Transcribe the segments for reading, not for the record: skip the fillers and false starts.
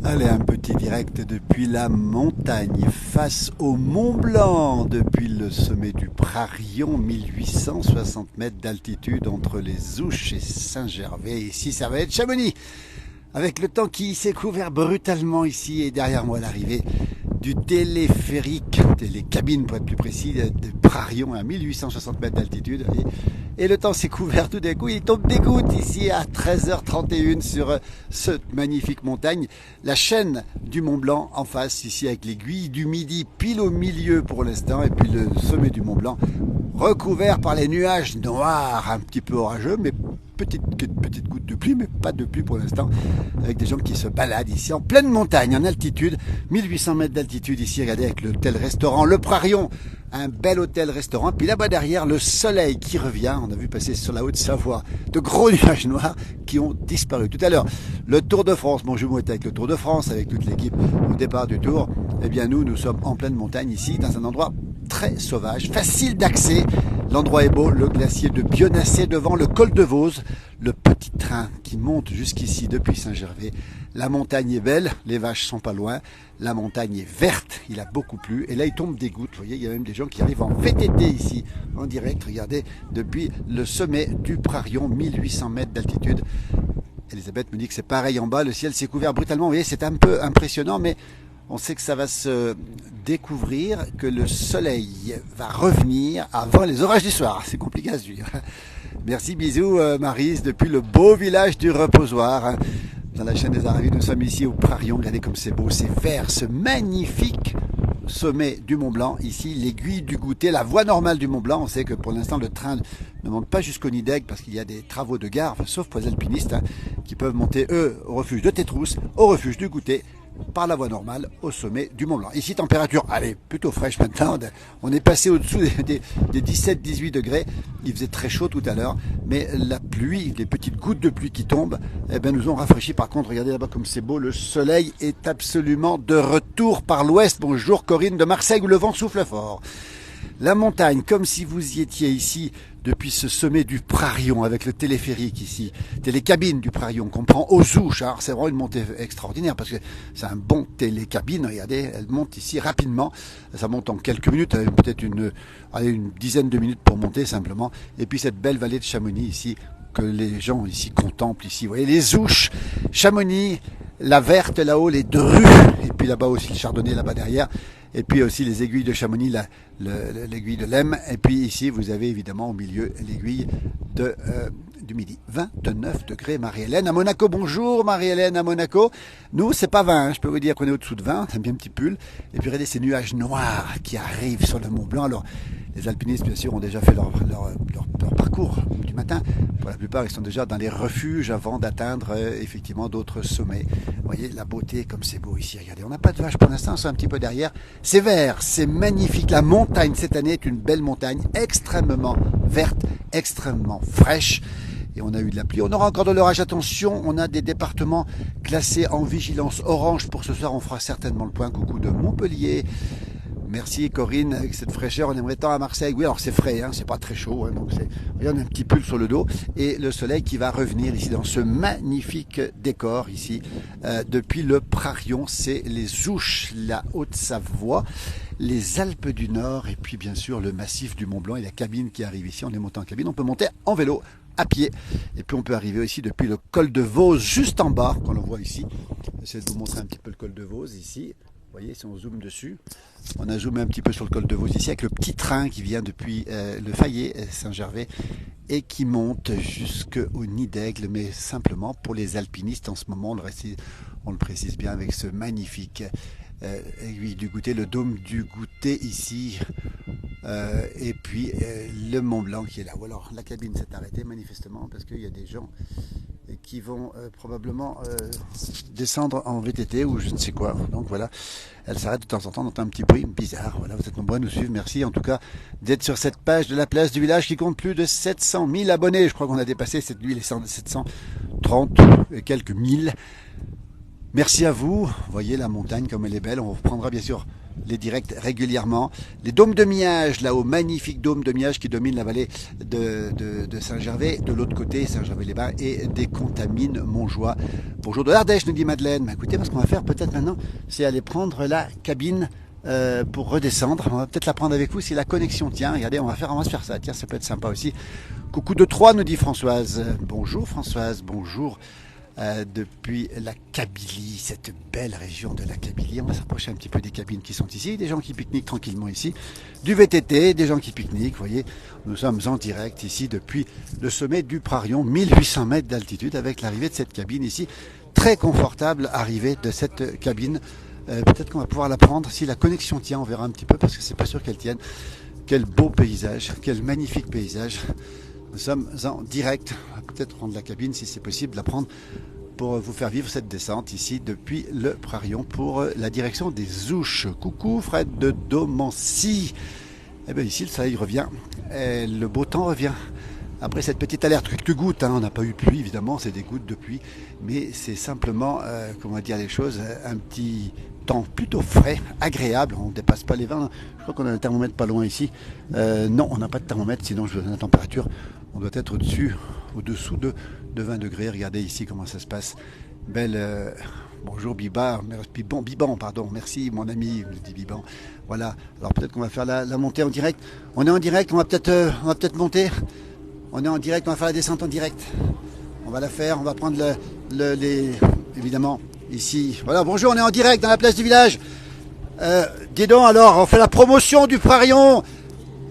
Allez, un petit direct depuis la montagne face au Mont Blanc, depuis le sommet du Prarion, 1860 mètres d'altitude entre les Ouches et Saint-Gervais. Ici, ça va être Chamonix, avec le temps qui s'est couvert brutalement ici et derrière moi l'arrivée du téléphérique, télécabine pour être plus précis, de Prarion à 1860 mètres d'altitude. Et le temps s'est couvert tout d'un coup, il tombe des gouttes ici à 13h31 sur cette magnifique montagne. La chaîne du Mont Blanc en face, ici avec l'aiguille du Midi pile au milieu pour l'instant, et puis le sommet du Mont Blanc recouvert par les nuages noirs, un petit peu orageux, mais petite goutte de pluie, mais pas de pluie pour l'instant, avec des gens qui se baladent ici en pleine montagne, en altitude, 1800 mètres d'altitude ici, regardez, avec l'hôtel-restaurant Le Prarion, un bel hôtel-restaurant, puis là-bas derrière, le soleil qui revient, on a vu passer sur la Haute-Savoie de gros nuages noirs qui ont disparu. Tout à l'heure, le Tour de France, mon jumeau était avec le Tour de France, avec toute l'équipe au départ du Tour, eh bien nous sommes en pleine montagne ici, dans un endroit très sauvage, facile d'accès. L'endroit est beau, le glacier de Bionacé devant le col de Vose, le petit train qui monte jusqu'ici depuis Saint-Gervais. La montagne est belle, les vaches sont pas loin, la montagne est verte, il a beaucoup plu, et là il tombe des gouttes, vous voyez, il y a même des gens qui arrivent en VTT ici, en direct, regardez, depuis le sommet du Prarion, 1800 mètres d'altitude. Elisabeth me dit que c'est pareil en bas, le ciel s'est couvert brutalement, vous voyez, c'est un peu impressionnant, mais on sait que ça va se découvrir, que le soleil va revenir avant les orages du soir. C'est compliqué à suivre. Merci, bisous Maryse, depuis le beau village du Reposoir. Dans la chaîne des Aravis, nous sommes ici au Prarion. Regardez comme c'est beau, c'est vert, ce magnifique sommet du Mont Blanc. Ici, l'aiguille du Goûter, la voie normale du Mont Blanc. On sait que pour l'instant, le train ne monte pas jusqu'au Nidec parce qu'il y a des travaux de gare, enfin, sauf pour les alpinistes qui peuvent monter, eux, au refuge de Tétrousse, au refuge du Goûter, par la voie normale au sommet du Mont Blanc. Ici, température, allez, plutôt fraîche maintenant. On est passé au-dessous des 17-18 degrés. Il faisait très chaud tout à l'heure, mais la pluie, les petites gouttes de pluie qui tombent, eh ben, nous ont rafraîchi. Par contre, regardez là-bas comme c'est beau. Le soleil est absolument de retour par l'ouest. Bonjour Corinne de Marseille où le vent souffle fort. La montagne, comme si vous y étiez ici depuis ce sommet du Prarion avec le téléphérique ici, télécabine du Prarion qu'on prend aux Ouches. Alors c'est vraiment une montée extraordinaire parce que c'est un bon télécabine. Regardez, elle monte ici rapidement. Ça monte en quelques minutes, peut-être une dizaine de minutes pour monter simplement. Et puis cette belle vallée de Chamonix ici que les gens ici contemplent ici. Vous voyez les Ouches, Chamonix, la verte là-haut, les Drues, et puis là-bas aussi le Chardonnay là-bas derrière. Et puis aussi les aiguilles de Chamonix, l'aiguille de l'Aisne. Et puis ici, vous avez évidemment au milieu l'aiguille du Midi. 29 degrés, Marie-Hélène à Monaco. Bonjour Marie-Hélène à Monaco. Nous, c'est pas 20, je peux vous dire qu'on est au-dessous de 20, c'est bien un petit pull. Et puis regardez ces nuages noirs qui arrivent sur le Mont Blanc. Alors, les alpinistes, bien sûr, ont déjà fait leur parcours du matin. Pour la plupart, ils sont déjà dans les refuges avant d'atteindre effectivement d'autres sommets. Vous voyez la beauté comme c'est beau ici. Regardez, on n'a pas de vaches pour l'instant, c'est un petit peu derrière. C'est vert, c'est magnifique. La montagne cette année est une belle montagne, extrêmement verte, extrêmement fraîche. Et on a eu de la pluie. On aura encore de l'orage. Attention, on a des départements classés en vigilance orange. Pour ce soir, on fera certainement le point. Coucou de Montpellier. Merci Corinne, avec cette fraîcheur, on aimerait tant à Marseille. Oui, alors c'est frais, hein, c'est pas très chaud, hein, donc regarde un petit pull sur le dos et le soleil qui va revenir ici dans ce magnifique décor ici depuis le Prarion, c'est les Ouches, la Haute-Savoie, les Alpes du Nord et puis bien sûr le massif du Mont Blanc et la cabine qui arrive ici. On est monté en cabine, on peut monter en vélo, à pied et puis on peut arriver aussi depuis le col de Vose juste en bas, qu'on le voit ici. J'essaie de vous montrer un petit peu le col de Vose ici. Vous voyez, si on zoome dessus, on a zoomé un petit peu sur le col de Vos ici avec le petit train qui vient depuis le Fayet, Saint-Gervais, et qui monte jusqu'au Nid d'Aigle, mais simplement pour les alpinistes en ce moment, on le précise bien avec ce magnifique aiguille du Goûter, le dôme du Goûter ici, et puis le Mont Blanc qui est là. Ou alors la cabine s'est arrêtée manifestement parce qu'il y a des gens qui vont probablement descendre en VTT ou je ne sais quoi. Donc voilà, elle s'arrête de temps en temps, on entend un petit bruit bizarre. Voilà, vous êtes nombreux à nous suivre. Merci en tout cas d'être sur cette page de la place du village qui compte plus de 700 000 abonnés. Je crois qu'on a dépassé cette nuit les 730 et quelques mille. Merci à vous. Voyez la montagne comme elle est belle. On reprendra bien sûr les directs régulièrement. Les dômes de Miage, là-haut, magnifique dôme de Miage qui domine la vallée de Saint-Gervais, de l'autre côté, Saint-Gervais-les-Bains, et des Contamines Montjoie. Bonjour de l'Ardèche, nous dit Madeleine. Écoutez, ce qu'on va faire peut-être maintenant, c'est aller prendre la cabine pour redescendre. On va peut-être la prendre avec vous si la connexion tient. Regardez, on va se faire ça. Tiens, ça peut être sympa aussi. Coucou de Troyes, nous dit Françoise. Bonjour Françoise, bonjour. Depuis la Kabylie, cette belle région de la Kabylie. On va s'approcher un petit peu des cabines qui sont ici, des gens qui pique-niquent tranquillement ici, du VTT, des gens qui pique-niquent, vous voyez, nous sommes en direct ici depuis le sommet du Prarion, 1800 mètres d'altitude, avec l'arrivée de cette cabine ici, très confortable arrivée de cette cabine. Peut-être qu'on va pouvoir la prendre, si la connexion tient, on verra un petit peu, parce que c'est pas sûr qu'elle tienne. Quel beau paysage, quel magnifique paysage. Nous sommes en direct, on va peut-être prendre la cabine si c'est possible, la prendre pour vous faire vivre cette descente ici depuis le Prarion pour la direction des Ouches. Coucou Fred de Domancy. Eh bien ici le soleil revient, et le beau temps revient. Après cette petite alerte, quelques gouttes, on n'a pas eu de pluie évidemment, c'est des gouttes de pluie, mais c'est simplement, comment dire les choses, un petit temps plutôt frais, agréable, on ne dépasse pas les 20, je crois qu'on a un thermomètre pas loin ici. Non, on n'a pas de thermomètre, sinon je vous donne la température, on doit être au-dessous de 20 degrés, regardez ici comment ça se passe. Belle, bonjour Biban, pardon, merci mon ami, me dit Biban. Voilà, alors peut-être qu'on va faire la montée en direct. On est en direct, on va peut-être monter. On est en direct, on va faire la descente en direct. On va la faire, on va prendre évidemment, ici. Voilà, bonjour, on est en direct dans la place du village. Dis donc, alors, on fait la promotion du Prarion.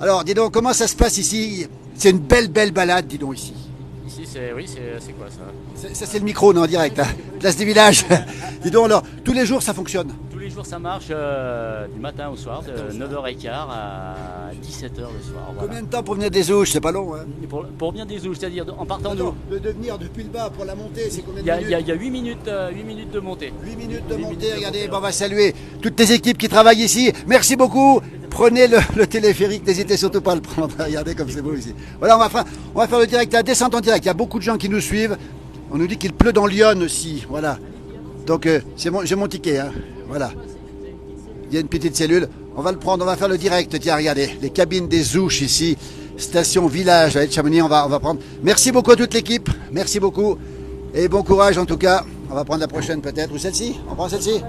Alors, dis donc, comment ça se passe ici? C'est une belle balade, dis donc, ici. Ici, c'est quoi ça? Ça, c'est le micro, on est en direct, hein. Place du village. Dis donc, alors, tous les jours, ça fonctionne? Tous les jours, ça marche du matin au soir, de 9h15 à 17h le soir. Voilà. Combien de temps pour venir des Ouches? C'est pas long, hein? Et pour venir des Ouches, c'est-à-dire en partant de venir depuis le bas pour la montée, c'est combien de minutes? Il y a 8 minutes de montée. 8 minutes de montée, regardez, on va saluer toutes les équipes qui travaillent ici. Merci beaucoup. Prenez le téléphérique, n'hésitez surtout pas à le prendre. Regardez comme c'est beau ici. Voilà, on va faire le direct, la descente en direct. Il y a beaucoup de gens qui nous suivent. On nous dit qu'il pleut dans Lyon aussi. Voilà. Donc, j'ai mon ticket. Hein. Voilà. Il y a une petite cellule. On va le prendre, on va faire le direct. Tiens, regardez, les cabines des Ouches ici. Station village avec Chamonix, on va prendre. Merci beaucoup à toute l'équipe. Merci beaucoup. Et bon courage en tout cas. On va prendre la prochaine peut-être. Ou celle-ci? On prend celle-ci?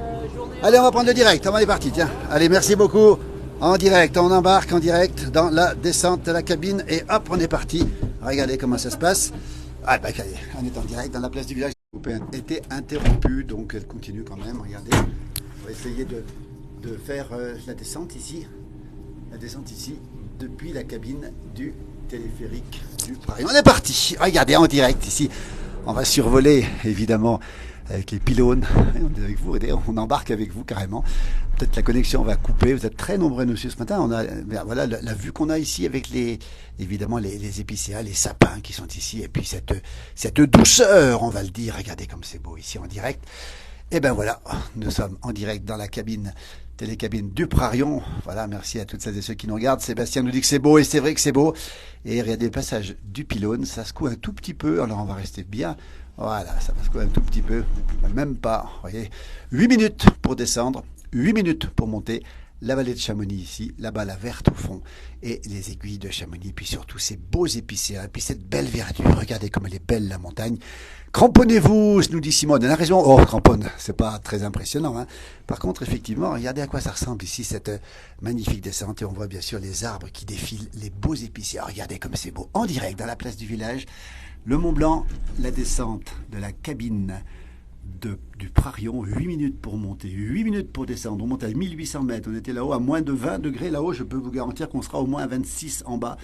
Allez, on va prendre le direct. On est parti. Tiens. Allez, merci beaucoup. En direct, on embarque en direct dans la descente de la cabine et hop, on est parti. Regardez comment ça se passe. Ah, bah, on est en direct dans la place du village. Elle a été interrompue, donc elle continue quand même. Regardez, on va essayer de faire la descente ici. La descente ici, depuis la cabine du téléphérique du Prarion. On est parti. Regardez, en direct ici. On va survoler, évidemment, avec les pylônes. On est avec vous, on embarque avec vous carrément. Peut-être la connexion va couper. Vous êtes très nombreux à nous suivre ce matin. On a, voilà, la vue qu'on a ici avec évidemment les épicéas, les sapins qui sont ici, et puis cette douceur, on va le dire. Regardez comme c'est beau ici en direct. Et ben voilà, nous sommes en direct dans la télécabine du Prarion. Voilà, merci à toutes celles et ceux qui nous regardent. Sébastien nous dit que c'est beau, et c'est vrai que c'est beau. Et regardez le passage du pylône, ça secoue un tout petit peu. Alors on va rester bien. Voilà, ça va secouer un tout petit peu, même pas. Vous voyez, 8 minutes pour descendre. 8 minutes pour monter, la vallée de Chamonix ici, là-bas la verte au fond, et les aiguilles de Chamonix, puis surtout ces beaux épicéas, puis cette belle verdure, regardez comme elle est belle la montagne. Cramponnez-vous, nous dit Simone, elle a raison, oh cramponne, c'est pas très impressionnant, hein. Par contre effectivement, regardez à quoi ça ressemble ici, cette magnifique descente, et on voit bien sûr les arbres qui défilent, les beaux épicéas, regardez comme c'est beau, en direct dans la place du village, le Mont Blanc, la descente de la cabine du Prarion, 8 minutes pour monter, 8 minutes pour descendre. On monte à 1800 mètres. On était là-haut à moins de 20 degrés. Là-haut, je peux vous garantir qu'on sera au moins à 26 en bas,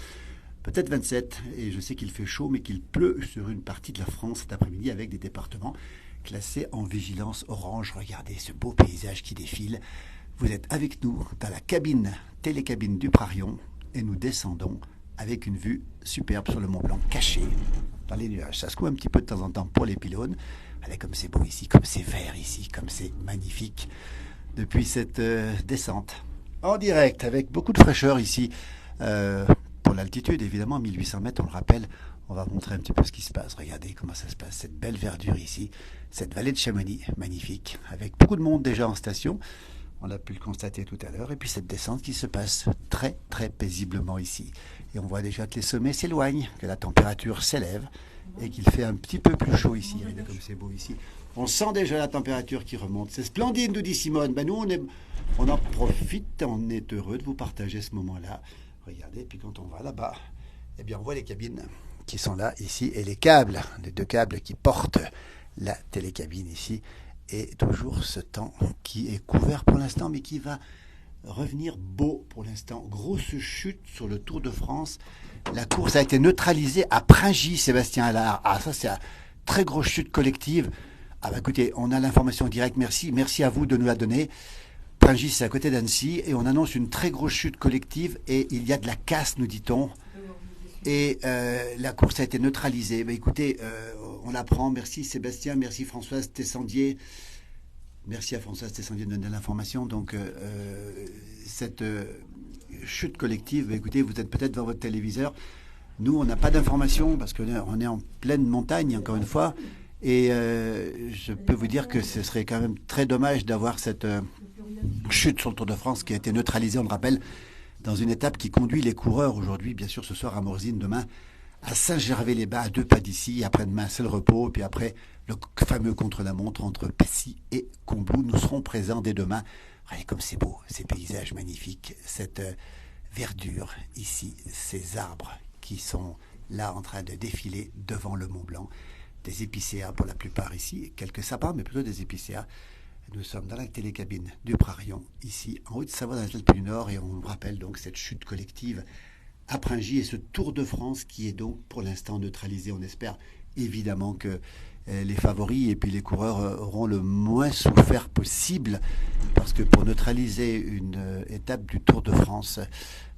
peut-être 27. Et je sais qu'il fait chaud, mais qu'il pleut sur une partie de la France cet après-midi avec des départements classés en vigilance orange. Regardez ce beau paysage qui défile. Vous êtes avec nous dans la télécabine du Prarion et nous descendons avec une vue superbe sur le Mont Blanc caché dans les nuages. Ça secoue un petit peu de temps en temps pour les pylônes. Allez, comme c'est beau ici, comme c'est vert ici, comme c'est magnifique depuis cette descente. En direct, avec beaucoup de fraîcheur ici, pour l'altitude, évidemment, 1800 mètres, on le rappelle, on va montrer un petit peu ce qui se passe. Regardez comment ça se passe, cette belle verdure ici, cette vallée de Chamonix, magnifique, avec beaucoup de monde déjà en station. On a pu le constater tout à l'heure. Et puis cette descente qui se passe très très paisiblement ici. Et on voit déjà que les sommets s'éloignent, que la température s'élève et qu'il fait un petit peu plus chaud ici. Regardez comme c'est beau ici. On sent déjà la température qui remonte. C'est splendide, nous dit Simone. Ben nous, on en profite, on est heureux de vous partager ce moment-là. Regardez, puis quand on va là-bas, eh bien on voit les cabines qui sont là, ici, et les câbles, les 2 câbles qui portent la télécabine ici. Et toujours ce temps qui est couvert pour l'instant, mais qui va revenir beau pour l'instant. Grosse chute sur le Tour de France. La course a été neutralisée à Pringy, Sébastien Allard. Ah, ça, c'est une très grosse chute collective. Ah, bah écoutez, on a l'information directe. Merci. Merci à vous de nous la donner. Pringy, c'est à côté d'Annecy. Et on annonce une très grosse chute collective. Et il y a de la casse, nous dit-on. Et la course a été neutralisée. Bah, écoutez, on l'apprend. Merci Sébastien. Merci Françoise Tessandier. Merci à Françoise Tessandier de donner l'information. Donc, cette chute collective, bah, écoutez, vous êtes peut-être devant votre téléviseur. Nous, on n'a pas d'informations parce qu'on est en pleine montagne, encore une fois. Et je peux vous dire que ce serait quand même très dommage d'avoir cette chute sur le Tour de France qui a été neutralisée, on le rappelle, dans une étape qui conduit les coureurs aujourd'hui, bien sûr, ce soir à Morzine, demain à Saint-Gervais-les-Bains, à 2 pas d'ici. Après-demain, c'est le repos. Et puis après, le fameux contre-la-montre entre Passy et Combloux. Nous serons présents dès demain. Regardez comme c'est beau, ces paysages magnifiques, cette verdure ici, ces arbres qui sont là en train de défiler devant le Mont Blanc. Des épicéas pour la plupart ici, quelques sapins, mais plutôt des épicéas. Nous sommes dans la télécabine du Prarion, ici en Haute-Savoie, dans les Alpes du Nord, et on rappelle donc cette chute collective à Pringy et ce Tour de France qui est donc pour l'instant neutralisé. On espère évidemment que les favoris et puis les coureurs auront le moins souffert possible, parce que pour neutraliser une étape du Tour de France,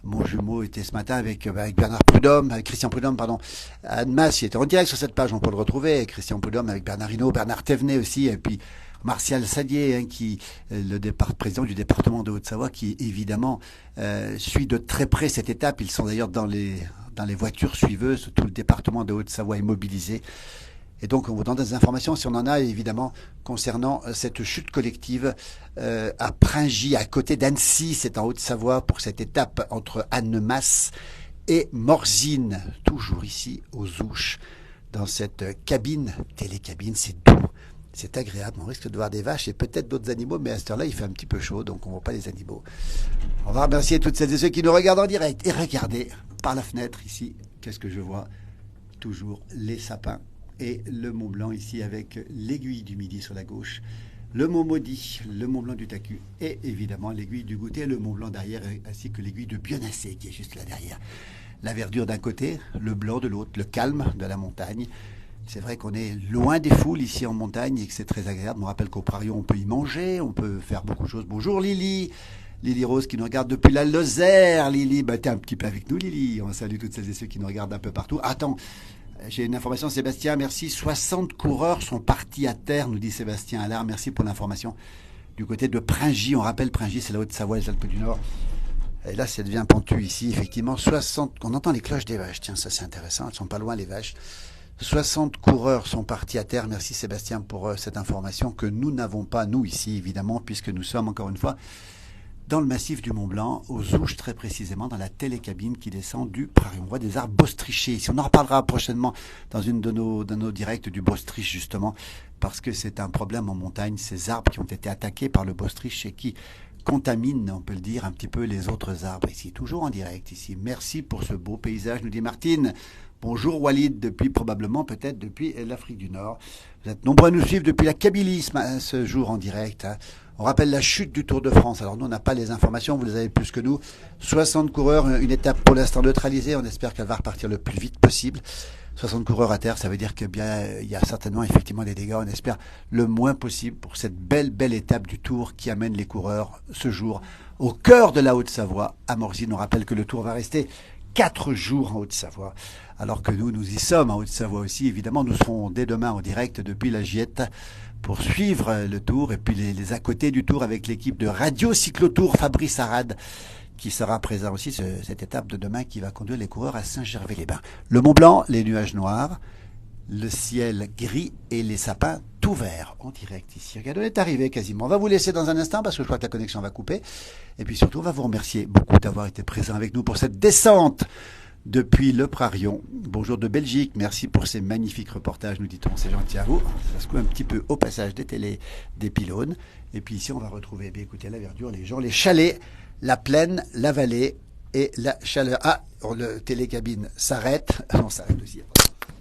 mon jumeau était ce matin avec Bernard Prudhomme, avec Christian Prudhomme, pardon, à Annemasse. Il était en direct sur cette page, on peut le retrouver. Christian Prudhomme avec Bernard Hinault, Bernard Thévenet aussi, et puis Martial Sadier, hein, qui président du département de Haute-Savoie, qui évidemment suit de très près cette étape. Ils sont d'ailleurs dans les voitures suiveuses. Tout le département de Haute-Savoie est mobilisé. Et donc, on vous donne des informations, si on en a, évidemment, concernant cette chute collective à Pringy, à côté d'Annecy. C'est en Haute-Savoie pour cette étape entre Annemasse et Morzine. Toujours ici, aux Ouches, dans cette cabine, télécabine. C'est doux, c'est agréable. On risque de voir des vaches et peut-être d'autres animaux, mais à cette heure-là, il fait un petit peu chaud, donc on ne voit pas les animaux. On va remercier toutes celles et ceux qui nous regardent en direct. Et regardez, par la fenêtre, ici, qu'est-ce que je vois? Toujours les sapins. Et le Mont Blanc ici avec l'aiguille du Midi sur la gauche, le Mont Maudit, le Mont Blanc du Tacu et évidemment l'aiguille du Goûter, le Mont Blanc derrière ainsi que l'aiguille de Bionnassé qui est juste là derrière. La verdure d'un côté, le blanc de l'autre, le calme de la montagne. C'est vrai qu'on est loin des foules ici en montagne et que c'est très agréable. On rappelle qu'au Prarion on peut y manger, on peut faire beaucoup de choses. Bonjour Lily, Lily Rose qui nous regarde depuis la Lozère. Lily, bah t'es un petit peu avec nous Lily. On salue toutes celles et ceux qui nous regardent un peu partout. Attends. J'ai une information, Sébastien, merci. 60 coureurs sont partis à terre, nous dit Sébastien Allard. Merci pour l'information. Du côté de Pringy, on rappelle Pringy, c'est la Haute-Savoie, les Alpes du Nord. Et là, ça devient pentu ici, effectivement. 60, on entend les cloches des vaches. Tiens, ça c'est intéressant, elles sont pas loin les vaches. 60 coureurs sont partis à terre. Merci Sébastien pour cette information que nous n'avons pas, nous ici, évidemment, puisque nous sommes, encore une fois, dans le massif du Mont Blanc, aux Ouches très précisément, dans la télécabine qui descend du Prairie. On voit des arbres bostrichés ici. On en reparlera prochainement dans une de nos directs du bostriche justement, parce que c'est un problème en montagne, ces arbres qui ont été attaqués par le bostriche et qui contaminent, on peut le dire, un petit peu les autres arbres ici. Toujours en direct ici. Merci pour ce beau paysage, nous dit Martine. Bonjour Walid, probablement peut-être depuis l'Afrique du Nord. Vous êtes nombreux à nous suivre depuis la Kabylie ce jour en direct. Hein. On rappelle la chute du Tour de France. Alors nous, on n'a pas les informations, vous les avez plus que nous. 60 coureurs, une étape pour l'instant neutralisée. On espère qu'elle va repartir le plus vite possible. 60 coureurs à terre, ça veut dire que bien, il y a certainement effectivement des dégâts. On espère le moins possible pour cette belle étape du Tour qui amène les coureurs ce jour au cœur de la Haute-Savoie. À Morzine, on rappelle que le Tour va rester 4 jours en Haute-Savoie. Alors que nous y sommes en Haute-Savoie aussi. Évidemment, nous serons dès demain en direct depuis la Giette pour suivre le Tour et puis les à côté du Tour avec l'équipe de Radio Cyclotour Fabrice Arad qui sera présent aussi cette étape de demain qui va conduire les coureurs à Saint-Gervais-les-Bains. Le Mont Blanc, les nuages noirs le ciel gris et les sapins tout verts en direct ici. Regardez, on est arrivé quasiment. On va vous laisser dans un instant parce que je crois que la connexion va couper. Et puis surtout, on va vous remercier beaucoup d'avoir été présent avec nous pour cette descente depuis le Prarion. Bonjour de Belgique, merci pour ces magnifiques reportages, nous dit-on, c'est gentil à vous. Ça se coupe un petit peu au passage des télés, des pylônes. Et puis ici, on va retrouver, bien écoutez, la verdure, les gens, les chalets, la plaine, la vallée et la chaleur. Ah, le télécabine s'arrête. On s'arrête aussi.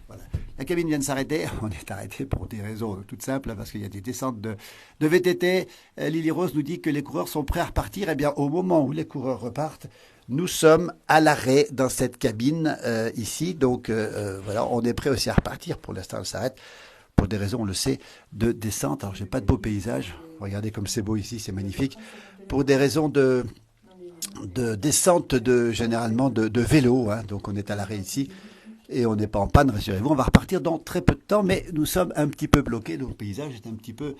Voilà. La cabine vient de s'arrêter. On est arrêté pour des raisons toutes simples, parce qu'il y a des descentes de VTT. Lily Rose nous dit que les coureurs sont prêts à repartir. Eh bien, au moment où les coureurs repartent, nous sommes à l'arrêt dans cette cabine ici. Donc, voilà, on est prêt aussi à repartir. Pour l'instant, on s'arrête pour des raisons, on le sait, de descente. Alors, j'ai pas de beau paysage. Regardez comme c'est beau ici, c'est magnifique. Pour des raisons de descente généralement de vélo. Hein. Donc, on est à l'arrêt ici. Et on n'est pas en panne, rassurez-vous. On va repartir dans très peu de temps, mais nous sommes un petit peu bloqués. Donc, le paysage est un petit peu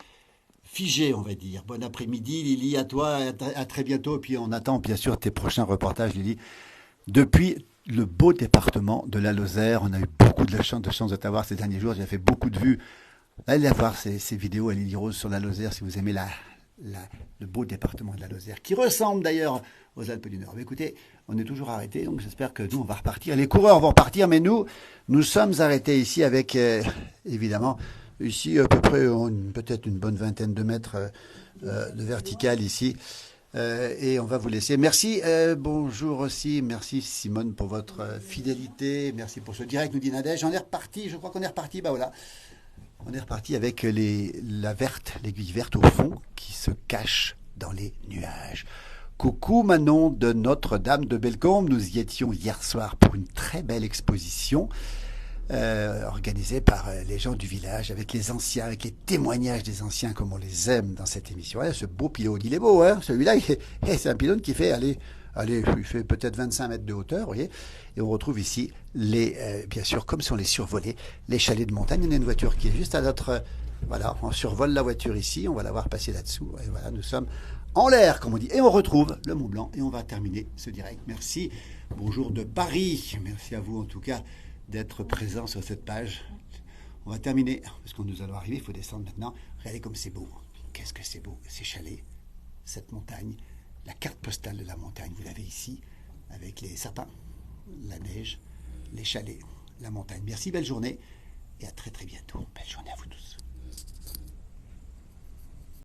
figé, on va dire. Bon après-midi, Lily, à toi, à très bientôt. Et puis, on attend, bien sûr, tes prochains reportages, Lily. Depuis le beau département de la Lozère, on a eu beaucoup de chance de t'avoir ces derniers jours. J'ai fait beaucoup de vues. Allez voir ces vidéos à Lily Rose sur la Lozère, si vous aimez le beau département de la Lozère, qui ressemble d'ailleurs aux Alpes du Nord. Mais écoutez, on est toujours arrêtés, donc j'espère que nous, on va repartir. Les coureurs vont repartir, mais nous sommes arrêtés ici avec, évidemment, ici à peu près peut-être une bonne vingtaine de mètres de vertical ici. Et on va vous laisser. Merci, bonjour aussi, merci Simone pour votre fidélité, merci pour ce direct, nous dit Nadège. On est reparti, je crois qu'on est reparti, bah voilà. On est reparti avec l'aiguille verte au fond qui se cache dans les nuages. Coucou Manon de Notre-Dame de Bellecombe. Nous y étions hier soir pour une très belle exposition organisée par les gens du village, avec les anciens, avec les témoignages des anciens, comme on les aime dans cette émission. Ouais, ce beau pylône, il est beau, hein, celui-là, c'est un pylône qui fait, il fait peut-être 25 mètres de hauteur, vous voyez. Et on retrouve ici, bien sûr, comme si on les survolait, les chalets de montagne. Il y a une voiture qui est juste à notre... Voilà, on survole la voiture ici, on va la voir passer là-dessous. Et voilà, nous sommes en l'air, comme on dit. Et on retrouve le Mont Blanc. Et on va terminer ce direct. Merci. Bonjour de Paris. Merci à vous, en tout cas, d'être présent sur cette page. On va terminer, parce que nous allons arriver, il faut descendre maintenant. Regardez comme c'est beau. Qu'est-ce que c'est beau, ces chalets, cette montagne. La carte postale de la montagne, vous l'avez ici, avec les sapins, la neige, les chalets, la montagne. Merci, belle journée, et à très très bientôt. Belle journée à vous tous.